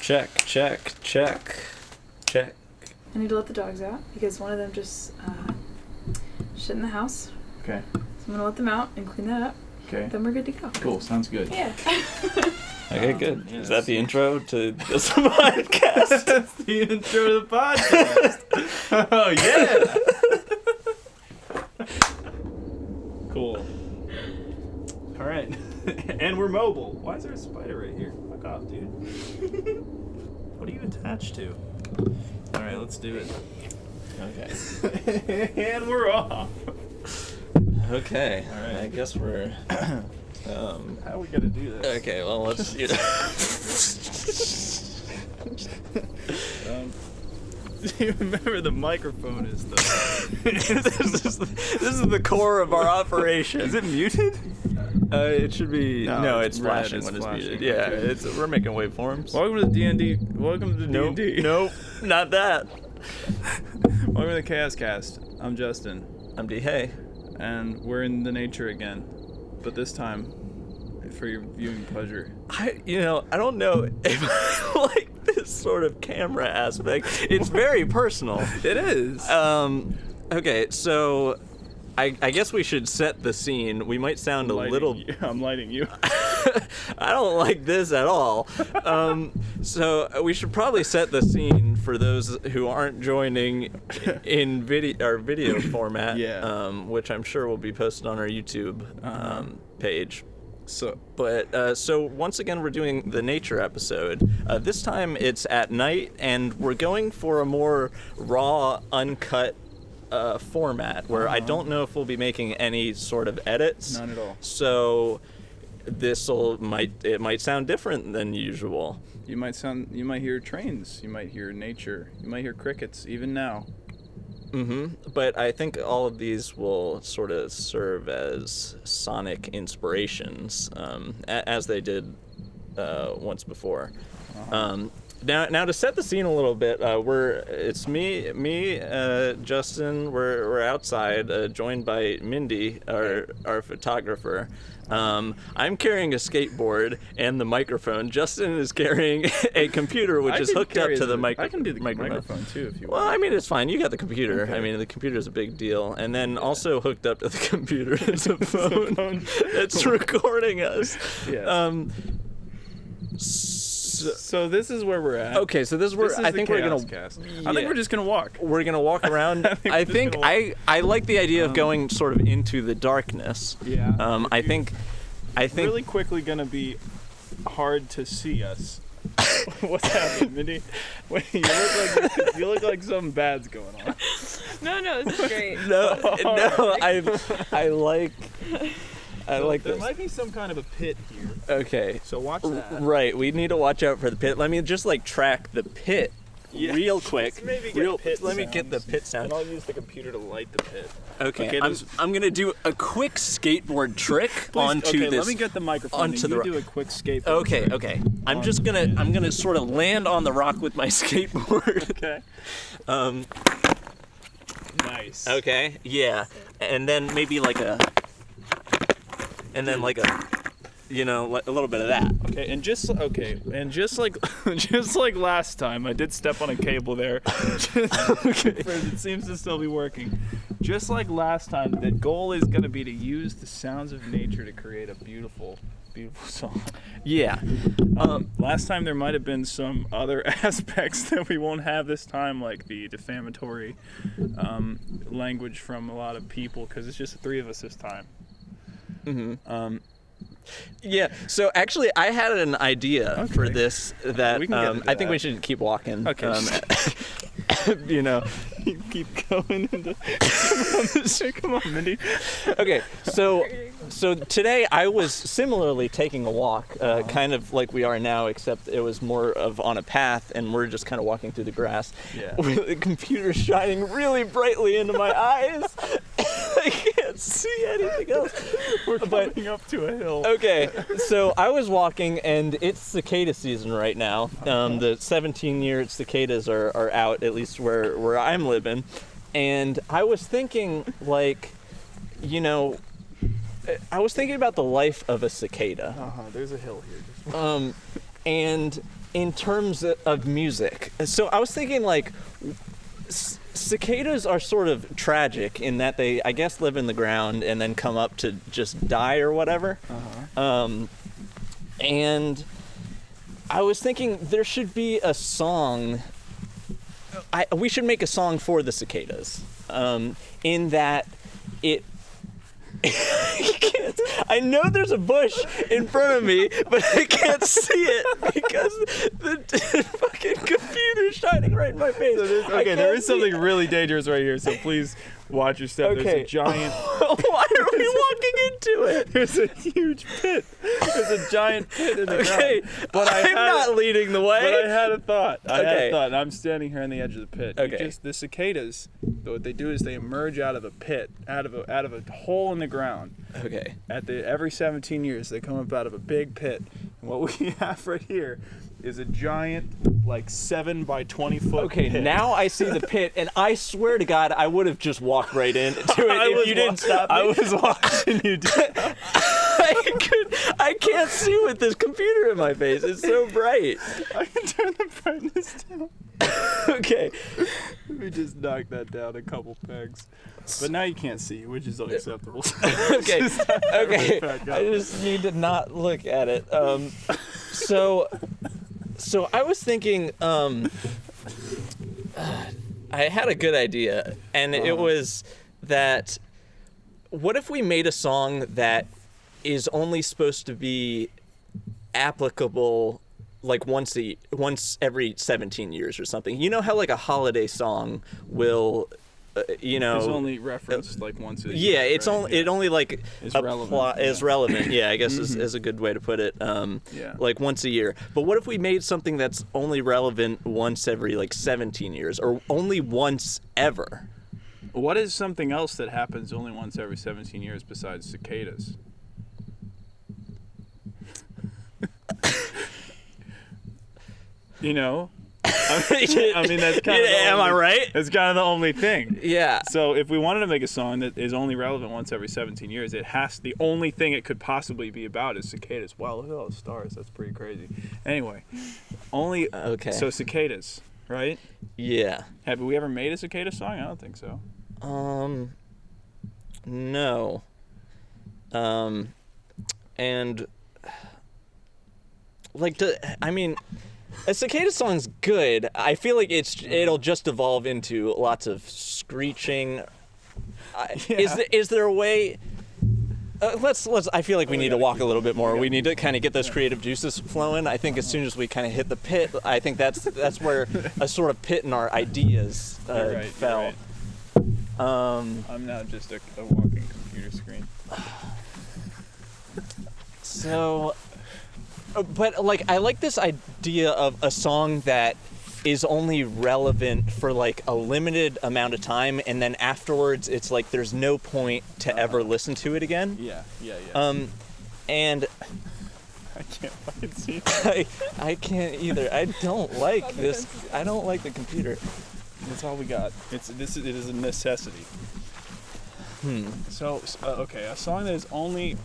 Check. I need to let the dogs out because one of them just shit in the house. Okay. So I'm going to let them out and clean that up. Okay. Then we're good to go. Cool. Sounds good. Yeah. Okay, good. Yes. Is that the intro to this podcast? That's the intro to the podcast. Oh, yeah. Cool. All right. And we're mobile. Why is there a spider right here? Fuck off, dude. What are you attached to? All right, let's do it. Okay. And we're off. Okay. All right. I guess we're. How are we gonna do this? Okay. Well, let's. Do you remember the microphone is the... this is the core of our operation. Is it muted? It should be. No, it's red, flashing it's when it's flashing. muted. Yeah, Okay. we're making waveforms. Welcome to D&D. Welcome to Nope. D&D. Nope. Not that. Welcome to the Chaos Cast. I'm Justin, I'm D. Hey. and we're in the nature again, but this time for your viewing pleasure. I don't know if I like this sort of camera aspect. It's very personal. It is. Okay, so I guess we should set the scene. We might sound a little. I'm lighting you. I don't like this at all. So we should probably set the scene for those who aren't joining in video format. Yeah. Which I'm sure will be posted on our YouTube page. So So once again, we're doing the nature episode. This time it's at night, and we're going for a more raw, uncut format where I don't know if we'll be making any sort of edits. none at all. So it might sound different than usual. You might hear trains. You might hear nature. You might hear crickets. Even now. But I think all of these will sort of serve as sonic inspirations, as they did once before. Now to set the scene a little bit, it's me, Justin. We're outside, joined by Mindy, our photographer. I'm carrying a skateboard and the microphone. Justin is carrying a computer, which is hooked up to the microphone. I can do the microphone too if you want. Well, I mean, it's fine. You got the computer. Okay. I mean, the computer's a big deal. And then also hooked up to the computer is a phone that's recording us. Yeah. So this is where we're at. Okay, so this is where This is I the think we're Chaos gonna. Cast. Yeah. I think we're just gonna walk. We're gonna walk around. I think I like the idea of going sort of into the darkness. Yeah. I think. Really quickly gonna be hard to see us. What's happening, Mindy? Wait, you look like something bad's going on. No, this is great. No, I like There this. might be some kind of a pit here, Okay. so watch that. Right, we need to watch out for the pit. Let me just track the pit real quick. Maybe get pit Let me get the sounds. pit sound. And I'll use the computer to light the pit. Okay, Okay, I'm gonna do a quick skateboard trick onto okay, this. let me get the microphone. onto and the you rock. do a quick skateboard. Okay, trick. okay. I'm gonna sort of land on the rock with my skateboard. Okay. Um. Nice. Okay. Yeah, and then maybe like a a little bit of that. Okay, and just like just like last time, I did step on a cable there. It seems to still be working. Just like last time, the goal is going to be to use the sounds of nature to create a beautiful, beautiful song. Yeah. Last time there might have been some other aspects that we won't have this time, like the defamatory language from a lot of people, because it's just the three of us this time. Yeah. So actually, I had an idea for this that We can get into I think that. we should keep walking. Okay. You keep going into. Come on, Mindy. Okay, so today I was similarly taking a walk, kind of like we are now, except it was more of on a path, and we're just kind of walking through the grass. Yeah. With the computer shining really brightly into my eyes. I can't see anything else. We're coming up to a hill. Okay, so I was walking, and it's cicada season right now. The 17-year cicadas are out, at least where I'm living. And I was thinking, I was thinking about the life of a cicada. There's a hill here. And in terms of music. So I was thinking like cicadas are sort of tragic in that they, I guess, live in the ground and then come up to just die or whatever. And I was thinking there should be a song. We should make a song for the cicadas. In that it. I know there's a bush in front of me, but I can't see it because the fucking computer's shining right in my face. Okay, there is something really dangerous right here, so please watch your step. Okay. There's a giant... Why are we walking into it? There's a huge pit. There's a giant pit in the Okay, ground. I'm not leading the way. But I had a thought. Okay. And I'm standing here on the edge of the pit. Okay. The cicadas, what they do is they emerge out of a pit, out of a hole in the ground. Okay. Every 17 years, they come up out of a big pit. And what we have right here is a giant, like 7 by 20 foot Okay, pit. now I see the pit, and I swear to God, I would have just walked right into it if you didn't stop me. I was watching you do I can't see with this computer in my face. It's so bright. I can turn the brightness down. Okay. We just knocked that down a couple pegs. But now you can't see, which is unacceptable. Okay. Okay. back up. I just need to not look at it. So I was thinking, I had a good idea, and it was that what if we made a song that is only supposed to be applicable like once every 17 years or something. You know how like a holiday song will It's only referenced like once a year. Yeah, it's right? only it only like Is relevant. is relevant. Yeah, I guess is a good way to put it. Yeah. Like once a year. But what if we made something that's only relevant once every like 17 years, or only once ever? What is something else that happens only once every 17 years besides cicadas? You know? I mean, that's kind of am I right? That's kind of the only thing. Yeah. So if we wanted to make a song that is only relevant once every 17 years, the only thing it could possibly be about is cicadas. Wow, look at all the stars. That's pretty crazy. Anyway, Okay. So cicadas, right? Yeah. Have we ever made a cicada song? I don't think so. No. And like, I mean, a cicada song's good. I feel like it'll just evolve into lots of screeching. Is there a way? Let's. I feel like we need to walk a little bit more. We need to kind of get those creative juices flowing. I think as soon as we kind of hit the pit, I think that's where a sort of pit in our ideas fell. Right. I'm now just a walking computer screen. So, but like, I like this idea of a song that is only relevant for like a limited amount of time, and then afterwards it's like there's no point to ever listen to it again. Yeah. And I can't fucking see it. I can't either. I don't like this. I don't like the computer. That's all we got. It is a necessity. So okay, a song that is only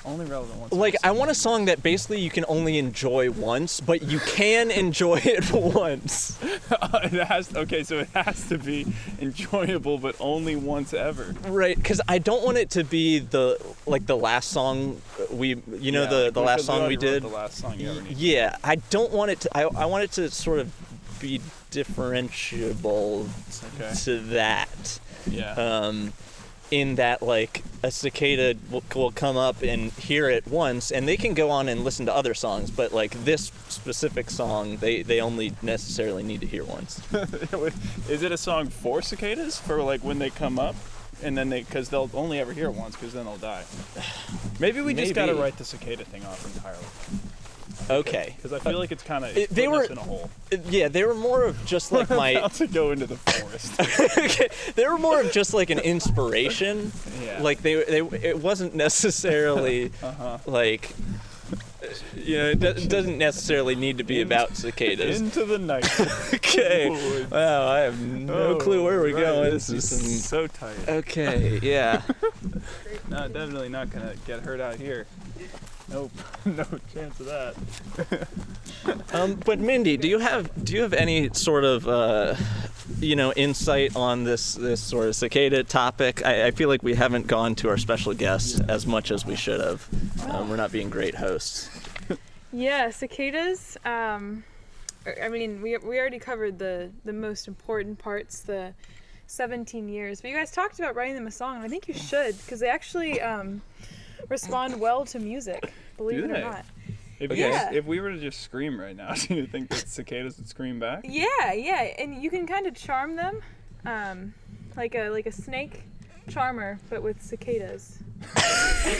relevant once. Like, I want a song that basically you can only enjoy once, but you can enjoy it once. So it has to be enjoyable, but only once ever. Right, because I don't want it to be the last song the last song we did. The last song you ever need. Yeah, I don't want it to. I want it to sort of be differentiable to that. Yeah. In that, like, a cicada will come up and hear it once, and they can go on and listen to other songs, but like this specific song, they only necessarily need to hear once. Is it a song for cicadas, for like when they come up, and then because they'll only ever hear it once, because then they'll die? Maybe we just gotta write the cicada thing off entirely. Okay. Because I feel like it's kind of they were in a hole. Yeah, they were more of just like We're about to go into the forest. Okay, they were more of just like an inspiration. Yeah. Like it wasn't necessarily like it doesn't necessarily need to be about cicadas. Into the night. Okay. Wow, I have no clue where we're going. This is so tight. Okay, yeah. No, definitely not gonna get hurt out here. Nope. No chance of that. But Mindy, do you have any sort of insight on this sort of cicada topic? I feel like we haven't gone to our special guest as much as we should have. We're not being great hosts. Yeah, cicadas. I mean, we already covered the most important parts, the 17 years. But you guys talked about writing them a song, and I think you should, because they actually respond well to music, believe it or not. If we were to just scream right now, do you think that cicadas would scream back? Yeah, and you can kind of charm them, like a snake charmer, but with cicadas.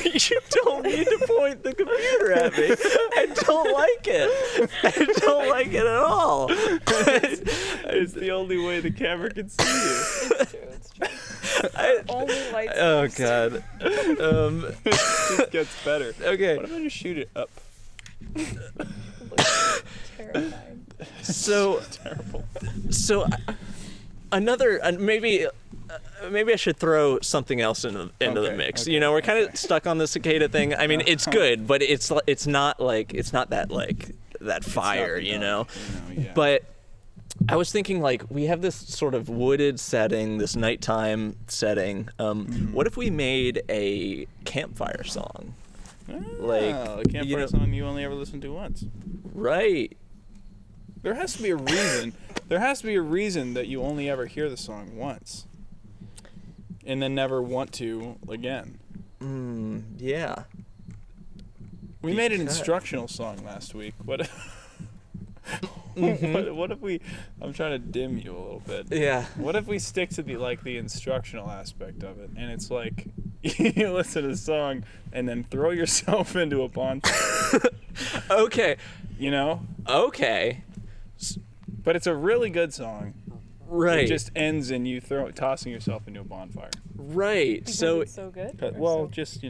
You don't need to point the computer at me. I don't like it. I don't like it at all. It's the only way the camera can see you. It's true. Only lights. Oh God. It just gets better. Okay. What if I just shoot it up? Terrifying. So Terrible. So another maybe I should throw something else into the mix. Okay. You know, we're kind of stuck on the cicada thing. I mean, it's good, but it's not that fire, you know. Yeah. But I was thinking, like, we have this sort of wooded setting, this nighttime setting. What if we made a campfire song? A campfire song you only ever listen to once. Right. There has to be a reason. There has to be a reason that you only ever hear the song once, and then never want to again. Yeah. We made an instructional song last week. What? What if we? I'm trying to dim you a little bit. Yeah. What if we stick to the instructional aspect of it, and it's like you listen to the song and then throw yourself into a bonfire. Okay. You know? Okay. But it's a really good song. Right. It just ends in you tossing yourself into a bonfire. Right. Because So it's so good. Just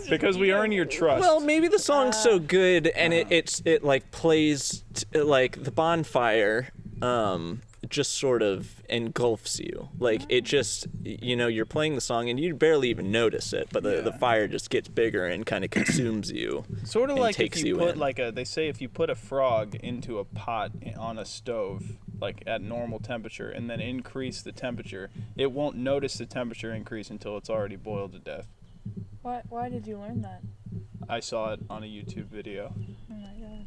because we earn your trust. well, maybe the song's so good and it like plays like the bonfire just sort of engulfs you. Like it just, you know, you're playing the song and you barely even notice it, but the fire just gets bigger and kind of consumes you. Sort of and like takes if you you put in. they say if you put a frog into a pot on a stove, like at normal temperature, and then increase the temperature, it won't notice the temperature increase until it's already boiled to death. Why did you learn that? I saw it on a YouTube video. Oh my god.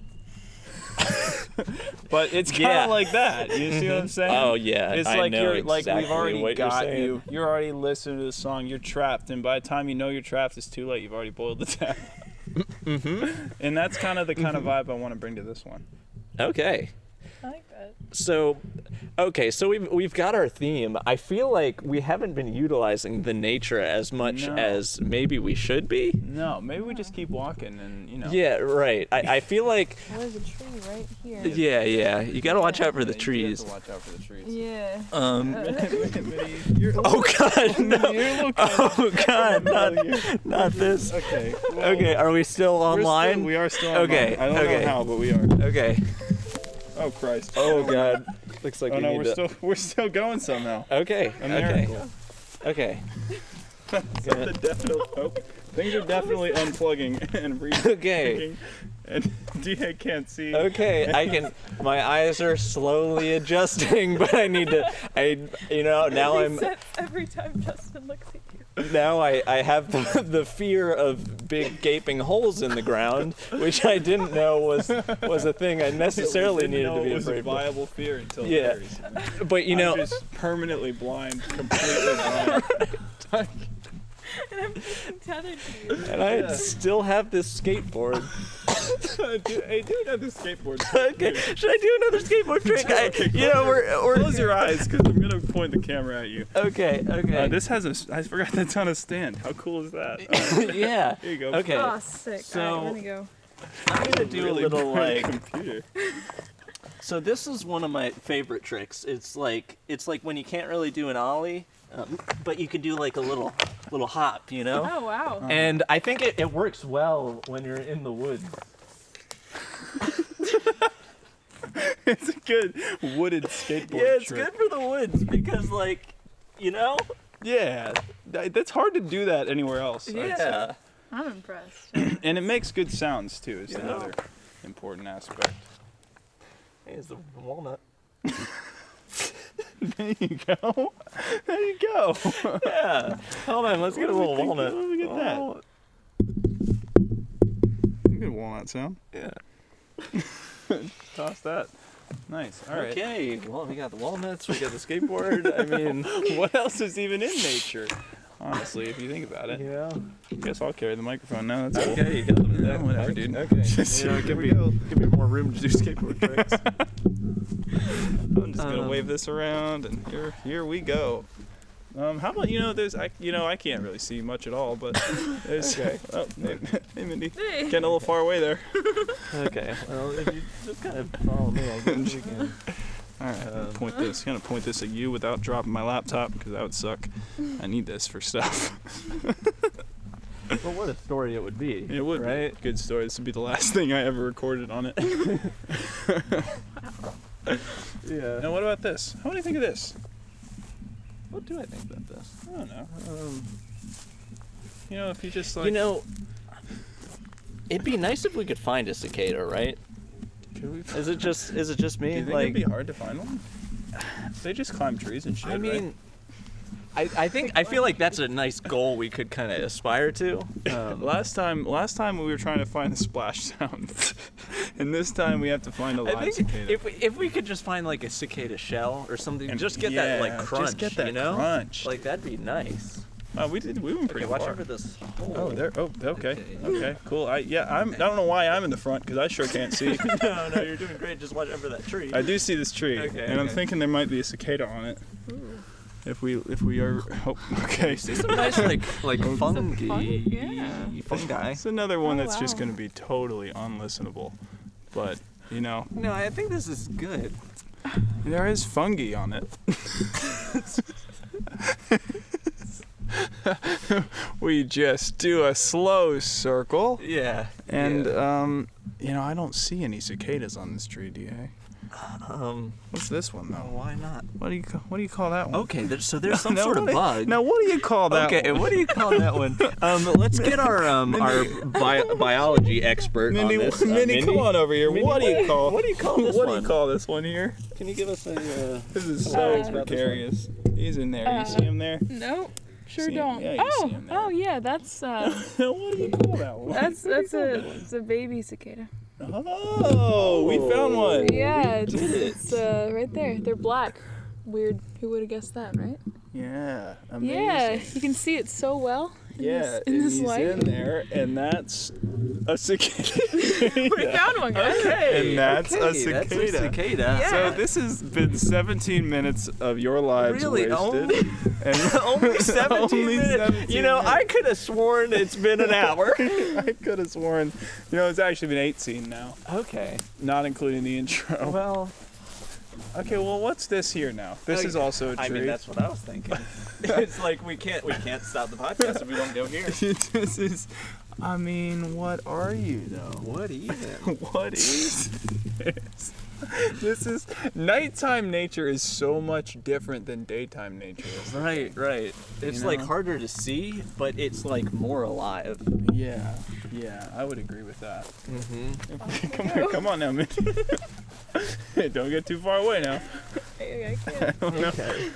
But it's kind of Yeah. like that. You see what I'm saying? Oh yeah, It's I like know you're like exactly we've already what got you're saying. you. You're already listening to the song. You're trapped, and by the time you know you're trapped, it's too late. You've already boiled the death. And that's kind of the kind of vibe I want to bring to this one. Okay. I like that. So we've got our theme. I feel like we haven't been utilizing the nature as much No. as maybe we should be. No, maybe we just keep walking, and Yeah, right. I feel like There's a tree right here. yeah. You gotta watch out for the You have trees. to watch out for the trees. Yeah. You're Oh God, no! You're a little kind Oh God, not this. Okay. well, Okay, are we still online? We are still Okay, online. I don't okay. know how, but we are. Okay. Oh Christ. Oh God. Looks like Oh we no, need to. we're still going somehow. Okay. A miracle. Okay. The definite hope. Things are definitely unplugging and Okay. And DA can't see. Okay. I can. My eyes are slowly adjusting, but I need to. Now I'm. Resets every time Justin looks at you. Now I have the fear of big gaping holes in the ground, which I didn't know was a thing I necessarily needed to be it was a afraid of. viable fear until Yeah. Larry's. But I'm just permanently blind, completely blind. And I'm freaking tethered to you. and I still have this skateboard. Hey, do another skateboard. Okay, should I do another skateboard trick? We're Close your eyes, because I'm gonna point the camera at you. Okay. This has I forgot that's on a stand. How cool is that? Yeah. Here you go. Okay. Oh, sick. So- Alright, let me go. I'm gonna do Really a little bright like. computer. So this is one of my favorite tricks. It's like when you can't really do an ollie, but you can do like a little hop, you know. Oh, wow. And I think it works well when you're in the woods. It's a good wooded skateboard. Yeah, it's trick. good for the woods because, like, you know. Yeah, that's hard to do that anywhere else. I'd say. Yeah. I'm impressed. And it makes good sounds too. Is Yeah. another important aspect. Hey, it's the walnut. There you go. There you go. Yeah. Hold on, let's get a little walnut. What do we get that? Oh, Good walnut sound. yeah. Toss that. Nice. All right. Okay. Well, we got the walnuts. We got the skateboard. I mean, What else is even in nature? Honestly, if you think about it. yeah. Guess I'll carry the microphone now. That's cool. Okay, you got them. Yeah, whatever, dude. Okay. Just- You know, here we go. give me more room to do skateboard tricks. I'm just gonna wave this around, and here we go. How about there's I can't really see much at all, but there's Okay. Oh, hey Mindy, Hey. getting a little far away there. Okay. Well, if you just kind of follow me, I guess you can. All right, I'm gonna point this at you without dropping my laptop because that would suck. I need this for stuff. Well, what a story it would be. It would right? be. Good story. This would be the last thing I ever recorded on it. Yeah. Now, what about this? What do you think of this? What do I think about this? I don't know. If you just like. You know, it'd be nice if we could find a cicada, right? Could we? Is it just me? Do you think like, it'd be hard to find one? They just climb trees and shit. I mean, I feel like that's a nice goal we could kind of aspire to. right? last time we were trying to find a splash sound, and this time we have to find a I live think cicada. if we could just find like a cicada shell or something, And just get that like yeah, crunch, just get that you know? crunch. Like that'd be nice. We went pretty Okay, watch far. out for this hole. Oh, there. Oh, okay. Okay. Okay, cool. I don't know why I'm in the front because I sure can't see. no, you're doing great. Just watch out for that tree. I do see this tree, Okay, and I'm okay. thinking there might be a cicada on it. If we are. Oh, okay. See some nice like fungi. yeah. Fungi. It's another one Oh, that's just wow. going to be totally unlistenable, but No, I think this is good. there is fungi on it. We just do a slow circle, Yeah. and yeah. I don't see any cicadas on this tree, DA. What's this one though? Why not? What do you call that one? Okay, so there's some Now, sort of what do- bug. Now, what do you call that? Okay, one? what do you call that one? Let's get our biology expert Mindy, on this. Mindy, come on over here. Mindy, what do you call? What do you call this What one? do you call this one here? Can you give us a? This is Come on, so about this precarious. He's in there. You see him there? Nope. Sure See- don't. yeah, you see him there. Oh yeah, that's What do you call that one? it's a baby cicada. Oh, we found one. Yeah, it's right there. They're black. Weird. Who would have guessed that, right? Yeah, amazing. Yeah, you can see it so well. Yeah, in and this he's light. in there, and that's a cicada. We found one, guys. Okay, And that's a okay, That's a cicada. cicada. Yeah. So this has been 17 minutes of your lives Really, wasted. And Only 17 Only minutes. 17 You know, minutes. I could have sworn it's been an hour. I could have sworn, it's actually been 18 now, Okay. not including the intro. Well, Okay, well, what's this here now? This is also a tree. I mean, that's what I was thinking. It's like we can't stop the podcast if we don't go here. This is, what are you though? What even? What is this? This is nighttime nature is so much different than daytime nature is. Right. It's You like know? harder to see, but it's like more alive. Yeah, I would agree with that. Mm-hmm. Come here, come on now, Mindy. Hey, don't get too far away now. I can't. Okay.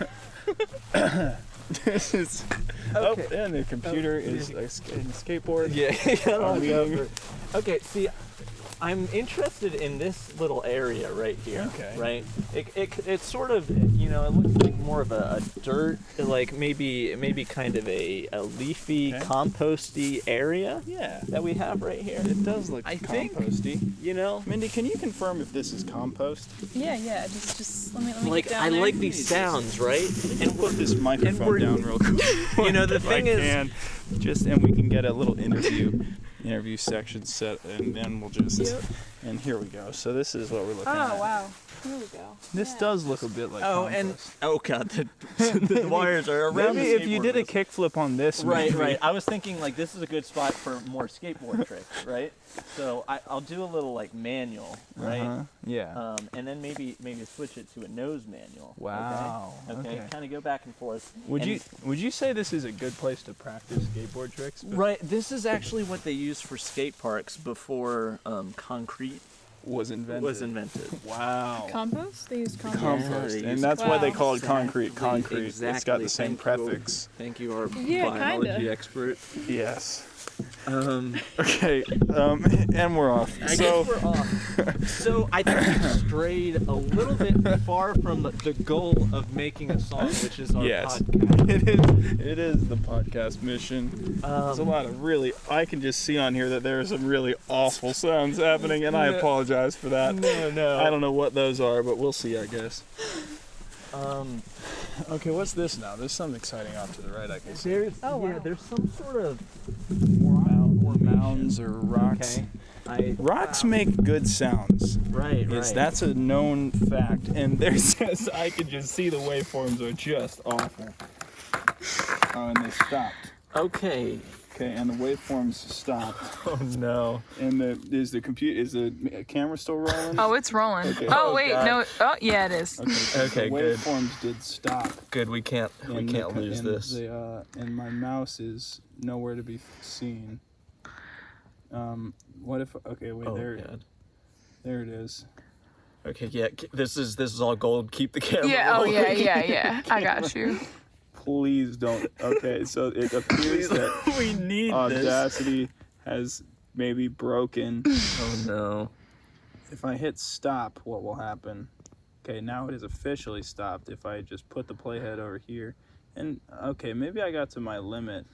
This is. Okay. Oh, and the computer is a skateboard. Yeah. Are we over? Okay. See, I'm interested in this little area right here. Okay. Right. It's sort of it looks like more of a dirt, like maybe kind of a leafy, Okay. composty area Yeah, that we have right here. it does look I think- composty. Mindy, Can you confirm if this is compost? Yeah. Just let me like get down I there. like these sounds, right? And put this microphone we're- down real quick. The If thing I is, can. And we can get a little interview section set, and then we'll just. Yep. And here we go. So this is what we're looking at. Oh wow. Here we go. This does look a bit like Conquest. God, the wires are around. Maybe if you did a kickflip on this, Right, maybe. right. I was thinking like this is a good spot for more skateboard tricks, right? So I'll do a little like manual, right? Uh-huh. Yeah. And then maybe switch it to a nose manual. Wow. Okay. Kind of go back and forth. Would And- you say this is a good place to practice skateboard tricks? Right. This is actually what they used for skate parks before concrete Was invented. Wow. Compost? They use compost. Compost, they and use that's why they Wow. call it concrete. Exactly, Concrete. It's got exactly. the same Thank you. prefix. Thank you, our Yeah, biology kinda. expert. Yes. Um, Okay. And we're off. I guess we're off. So I think we strayed a little bit far from the goal of making a song, which is our Yes. podcast. It is the podcast mission. There's a lot of really, I can just see on here that there are some really awful sounds happening, and I No. apologize for that. No. I don't know what those are, but we'll see, I guess. Um, Okay, what's this now? There's something exciting off to the right, I can see. there's Oh, wow. there's some sort of Mounds or rocks. Okay. Rocks make good sounds. Right. That's a known fact, and there's just, I can just see the waveforms are just awful. Oh, and they stopped. Okay. Okay, and the waveforms stopped. Oh no. And is the camera still rolling? Oh, it's rolling. Okay. Oh, Oh, wait, God. no. Oh, yeah, it is. Okay, the good. waveforms did stop. Good. We can't and lose and this. And my mouse is nowhere to be seen. What if? Okay, wait. Oh there it is. Okay. Yeah. This is all gold. Keep the camera. Yeah, oh, rolling. yeah. I got you. Please don't. Okay, so it appears that we need this. Audacity has maybe broken. Oh no. If I hit stop, what will happen? Okay, now it is officially stopped. If I just put the playhead over here, and okay, maybe I got to my limit.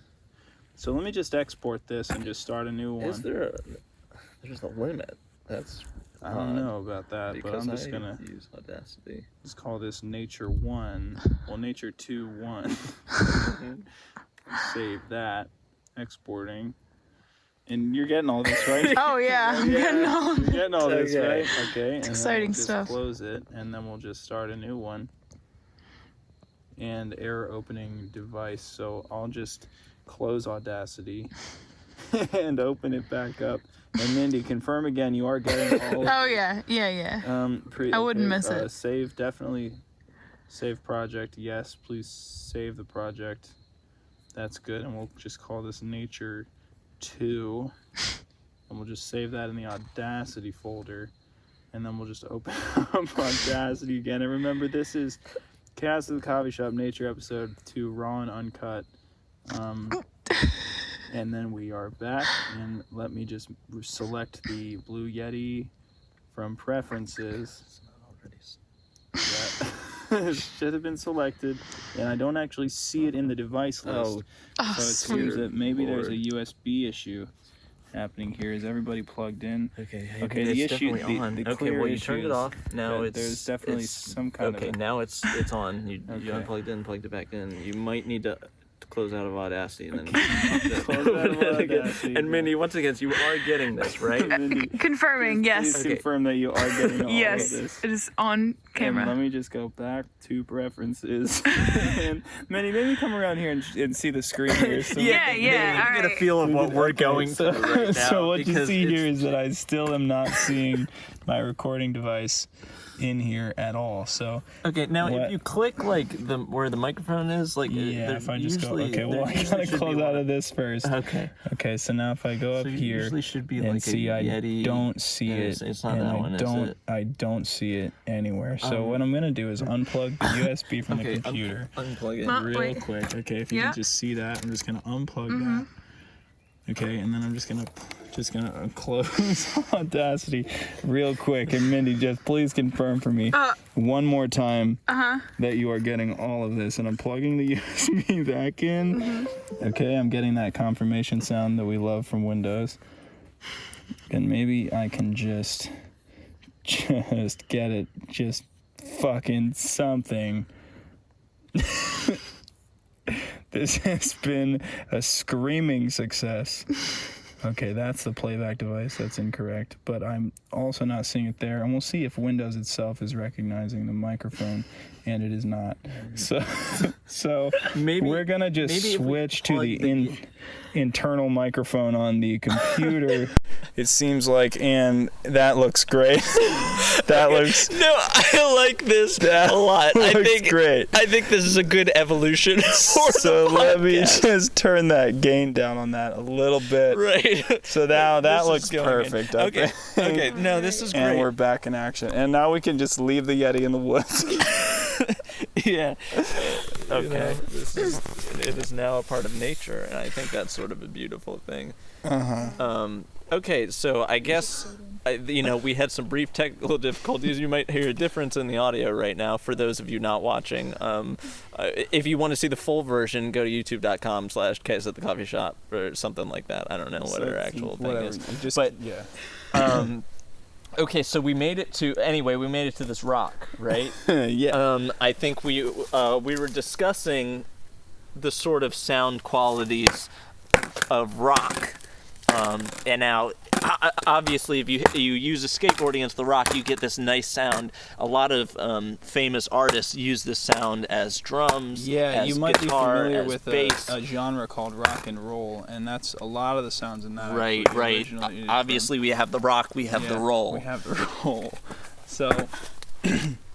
So let me just export this and just start a new one. Is there's a limit? That's I don't know about that, but because I'm just I gonna use Audacity. let's call this Nature 1. Well, Nature 2 1. Save that. Exporting. And you're getting all this, right? Oh, yeah. I'm getting all. You're getting all this, Okay. right? Okay. And exciting then we'll just stuff. Close it, and then we'll just start a new one. And error opening device. So I'll just close Audacity and open it back up. And Mindy, confirm again. You are getting all. Oh, yeah. I wouldn't miss it. Save, definitely. Save project. Yes, please save the project. That's good. And we'll just call this Nature 2. And we'll just save that in the Audacity folder. And then we'll just open up Audacity again. And remember, this is Chaos of the Coffee Shop Nature episode 2, raw and uncut. And then we are back. And let me just select the Blue Yeti from preferences. It's not already. That should have been selected, and I don't actually see it in the device list. Oh, So it sweet. seems that maybe there's a Lord. USB issue happening here. Is everybody plugged in? Okay. Okay, the it's issue- definitely the- on. the Okay. clear Well, you issue turned it is off. Now that it's there's definitely it's- some kind of Okay. a- Now it's on. You Okay. unplugged in, plugged it back in. You might need to close out of Audacity and then Close out of Audacity, And Mindy, once again, you are getting this, right? Mindy, Confirming, please yes. Okay. confirm that you are getting all Yes, of this. it is on And let camera. me just go back to preferences. And Mindy, maybe come around here and see the screen here. So Yeah, Maybe yeah, you get a alright. feel of what we're Okay, going so, through right now. so what you because see here it's- is that I still am not seeing my recording device in here at all. So Okay, now What? if you click like where the microphone is, like yeah, there if I just go, usually- okay, there well I usually gotta should be close one- out of this first. Okay, Okay, so now if I go up so you here usually should be and like see, a I Yeti. don't see and it. It's not and that one, is it? I don't see it anywhere. So what I'm gonna do is unplug the USB from Okay, the computer. Unplug it. Huh? Real Wait. quick. Okay, if you Yeah. can just see that, I'm just gonna unplug that. Okay, and then I'm just gonna close Audacity real quick. And Mindy, just please confirm for me one more time that you are getting all of this. And I'm plugging the USB back in. Okay, I'm getting that confirmation sound that we love from Windows. And maybe I can just get it, just fucking something. This has been a screaming success. Okay, that's the playback device. That's incorrect. But I'm also not seeing it there. And we'll see if Windows itself is recognizing the microphone, and it is not. So Maybe we're going to maybe just if we switch to plug the internal microphone on the computer. It seems like, and that looks great. That looks... No, I like this a lot. I looks think great. I think this is a good evolution for So the let me podcast. just turn that gain down on that a little bit. Right. So now that This looks is going perfect. good. I Okay. think. Okay. No, this is And great. we're back in action. And now we can just leave the Yeti in the woods. Yeah. Okay. It is now a part of nature, and I think that's sort of a beautiful thing. Uh-huh. Okay, so I guess we had some brief technical difficulties. You might hear a difference in the audio right now for those of you not watching. If you want to see the full version, go to youtube.com/Case at the Coffee Shop or something like that. I don't know what our actual thing is. Just, But- yeah. Okay, so we made it to this rock, right? Yeah. I think we were discussing the sort of sound qualities of rock, and now obviously if you use a skateboard against the rock, you get this nice sound. A lot of famous artists use this sound as drums, Yeah, as you might guitar, be familiar as with bass. a genre called rock and roll, and that's a lot of the sounds in that. Right. actually originally is Obviously, we have the rock, we have the from- roll. We have the roll. So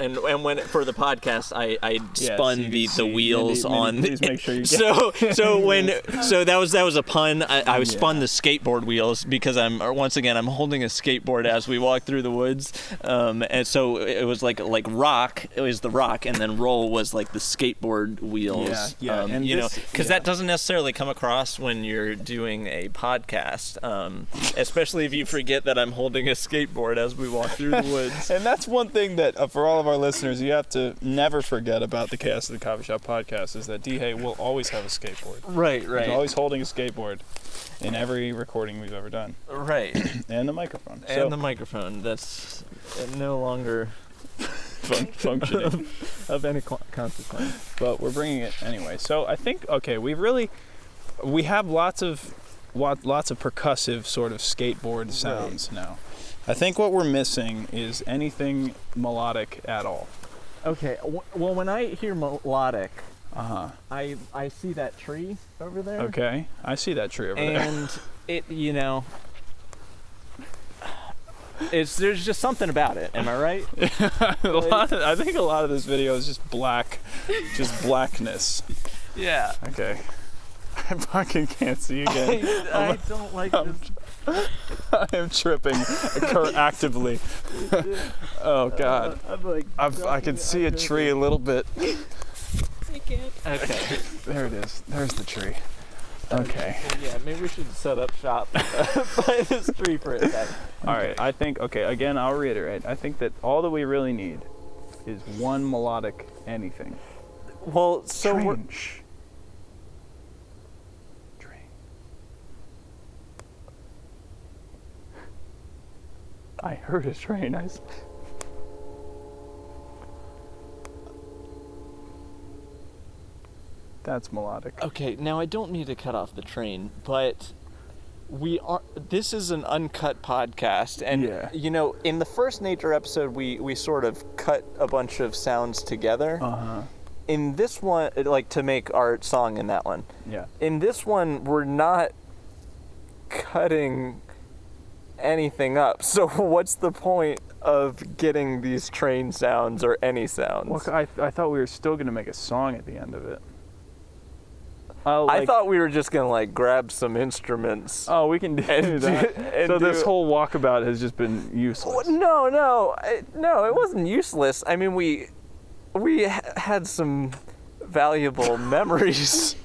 And when for the podcast, I Yeah, spun so you the can see. wheels Mindy, on. please make sure you get So that was a pun. I spun the skateboard wheels because I'm holding a skateboard as we walk through the woods, and so it was like rock. It was the rock, and then roll was like the skateboard wheels. Yeah, and because that doesn't necessarily come across when you're doing a podcast, especially if you forget that I'm holding a skateboard as we walk through the woods. And that's one thing that, for all of our listeners, you have to never forget about the Chaos of the Coffee Shop podcast is that D-Hay will always have a skateboard. Right. He's always holding a skateboard in every recording we've ever done. Right. And the microphone. And the microphone. That's no longer functioning. of any consequence. But we're bringing it anyway. So I think, okay, we have lots of percussive sort of skateboard sounds now. I think what we're missing is anything melodic at all. Okay. Well, when I hear melodic, Uh-huh. I see that tree over there. Okay. I see that tree over there. And it, there's just something about it. Am I right? I think a lot of this video is just blackness. Yeah. Okay. I fucking can't see again. I don't like this. I am tripping actively. Oh God. I can see a tree a little bit. I can't. Okay. There it is. There's the tree. Okay. Yeah, maybe we should set up shop by this tree for a second. All right. I think, again, I'll reiterate. I think that all that we really need is one melodic anything. Well, so we're... Train. Shh. Train. I heard a train. That's melodic. Okay, now I don't need to cut off the train, but this is an uncut podcast, and Yeah. in the first nature episode we sort of cut a bunch of sounds together. Uh-huh. In this one, to make our song in that one. Yeah. In this one, we're not cutting anything up. So what's the point of getting these train sounds or any sounds? Well, I thought we were still going to make a song at the end of it. I thought we were just gonna grab some instruments. Oh, we can do that. So this whole walkabout has just been useless. No, it wasn't useless. I mean, we had some valuable memories.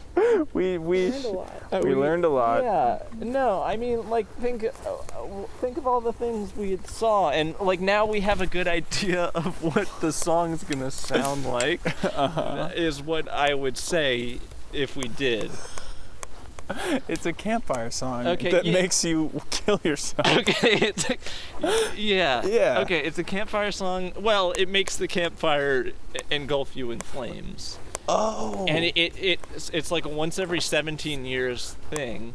We Learned a lot. We learned a lot. Yeah. No, I mean, think of all the things we saw, and now we have a good idea of what the song's gonna sound like. Is what I would say if we did. It's a campfire song Okay, that yeah. makes you kill yourself. Okay, yeah. Yeah. Okay, it's a campfire song. Well, it makes the campfire engulf you in flames. Oh. And it's like a once every 17 years thing.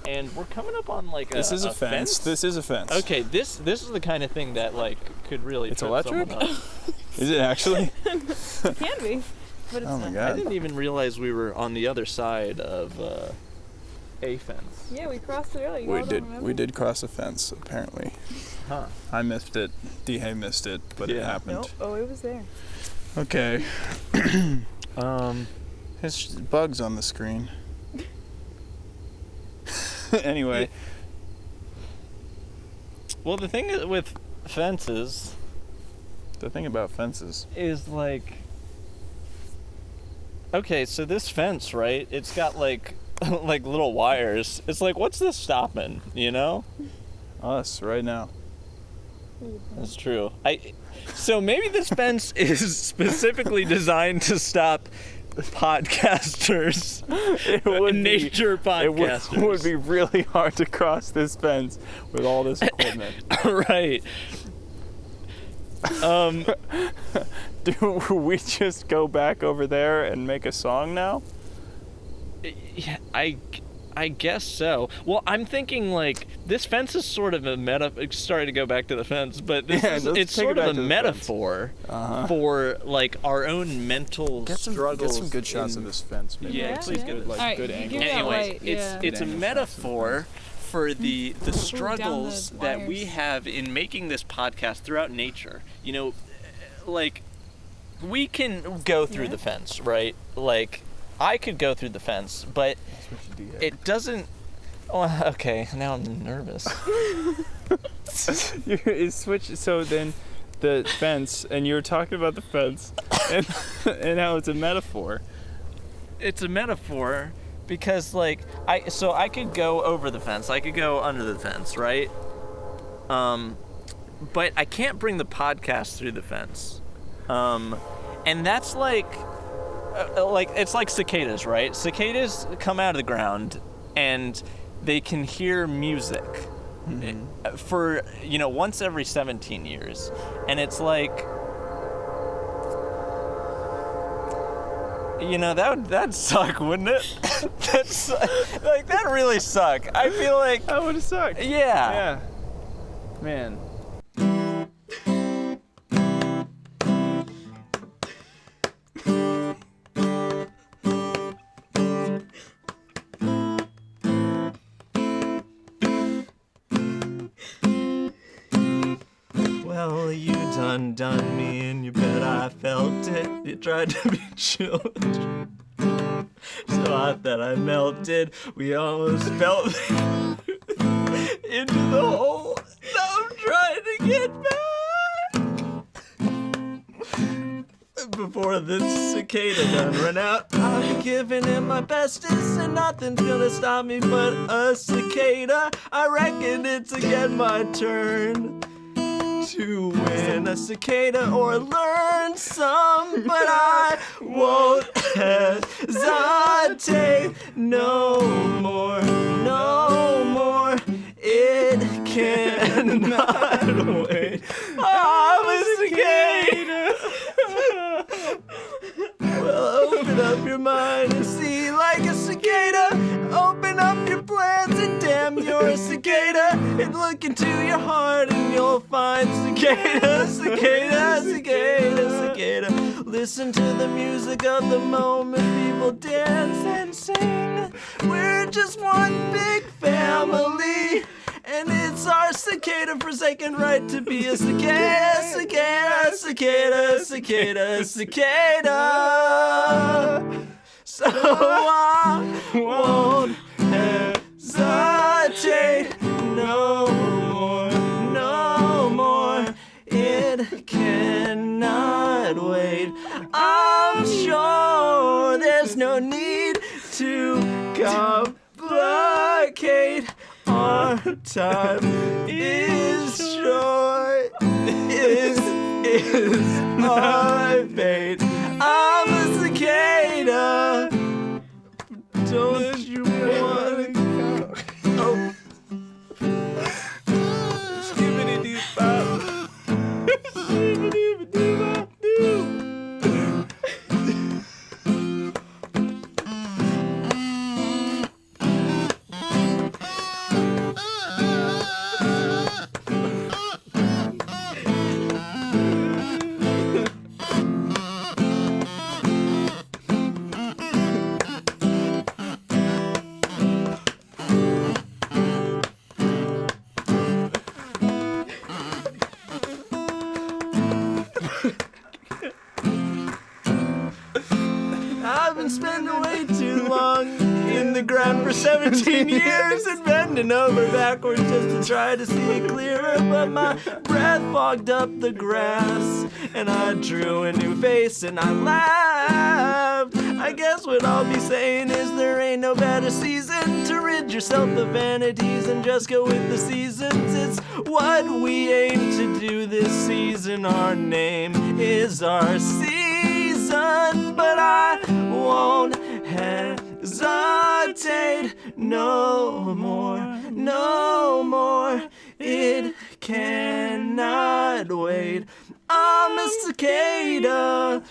And we're coming up on like This is a fence. This is a fence. Okay, this is the kind of thing that like could really. It's trip electric? someone up. Is it actually? It can be, but it's Oh my not. I god. didn't even realize we were on the other side of a fence. Yeah, we crossed it earlier. You We all don't did. remember? We did cross a fence. Apparently, Huh. I missed it. D-Hay missed it, but it Yeah. happened. Nope. Oh, it was there. Okay. There's bugs on the screen. Anyway. Well, the thing with fences The thing about fences. is like, okay, so this fence, right? It's got like like little wires. It's like, what's this stopping? You know? Us right now. That's true. So maybe this fence is specifically designed to stop podcasters, nature podcasters. It would be really hard to cross this fence with all this equipment. Right. Do we just go back over there and make a song now? Yeah, I guess so. Well, I'm thinking like this fence is sort of a sorry to go back to the fence, but Yeah, let's it's take it sort of back a to the metaphor for like our own mental struggles. Get some good shots of this fence, maybe. Yeah, please yeah. get it. Like Alright, good you angle. give me that Anyways, light, it's yeah. a Good metaphor for the struggles the that we wires. have in making this podcast throughout nature. You know, like we can go through Yeah. the fence, right? Like I could go through the fence, but it doesn't. Oh, okay, now I'm nervous. You switch. So then, the fence, and you were talking about the fence, and how it's a metaphor. It's a metaphor because like I could go over the fence, I could go under the fence, right? But I can't bring the podcast through the fence. And that's like it's like cicadas, right? Cicadas come out of the ground and they can hear music for once every 17 years, and it's like that'd suck, wouldn't it? That's like that really suck. I feel like That would have sucked. yeah. Yeah. Man. Well, you done me, and you bet I felt it. You tried to be children, so hot that I melted. We almost fell into the hole. Now I'm trying to get back. Before this cicada done run out, I'm giving it my bestest, and nothing's gonna stop me but a cicada. I reckon it's again my turn to win a cicada or learn some, but I won't hesitate no more, no more. It cannot wait. I'm a cicada. Well, open up your mind and see like a cicada. Open up your plans and damn, you're a cicada. And look into your heart and you'll find cicada, cicada, cicada, cicada. Listen to the music of the moment, people dance and sing. We're just one big family, and it's our cicada forsaken right to be a cicada, cicada, cicada, cicada, cicada. So I won't hesitate no more, no more. It cannot wait. I'm sure there's no need to complicate. Our time is short. Is my fate. I'm a cicada. Don't you wanna go? Oh. Skibbity-doo-bop. Skibbity-doo-bop-doo. 17 years and bending over backwards just to try to see it clearer, but my breath fogged up the grass, and I drew a new face and I laughed. I guess what I'll be saying is there ain't no better season to rid yourself of vanities and just go with the seasons. It's what we aim to do this season. Our name is our season, but I won't hesitate no more, no more. It cannot wait. I'm a cicada.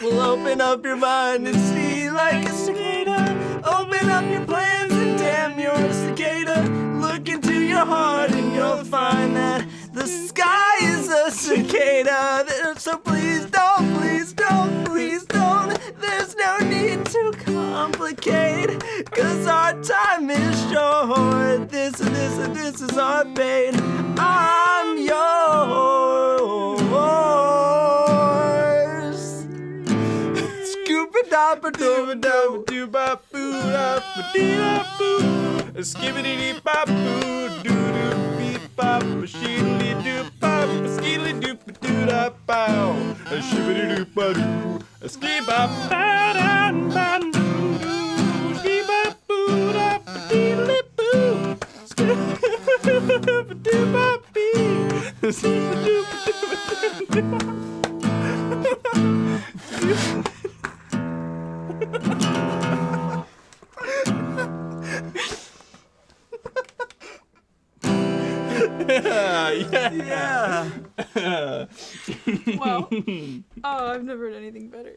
We'll open up your mind and see like a cicada. Open up your plans and damn, you're a cicada. Look into your heart and you'll find that the sky is a cicada. So please don't, please don't, please don't. There's no need to complicate, 'cause our time is short. This and this and this is our fate. I'm yours. Scoop-a-dop-a-doo-ba-doo-ba-boo-da-ba-dee-da-boo. Skibbity-dee-bop-boo, doo-doo-beep-bop, skiddly-doop-bop, skiddly-doop-a-doo-da-bow, shibbity-doop-a-doo, skee-bop-ba-da-ba-doo, skee-bop-boo-da-ba-dee-da-boo, skee-bop-a-doo-bop-bee, skee-bop-a-doo-bop-bee. Yeah. Wow. Oh, I've never heard anything better.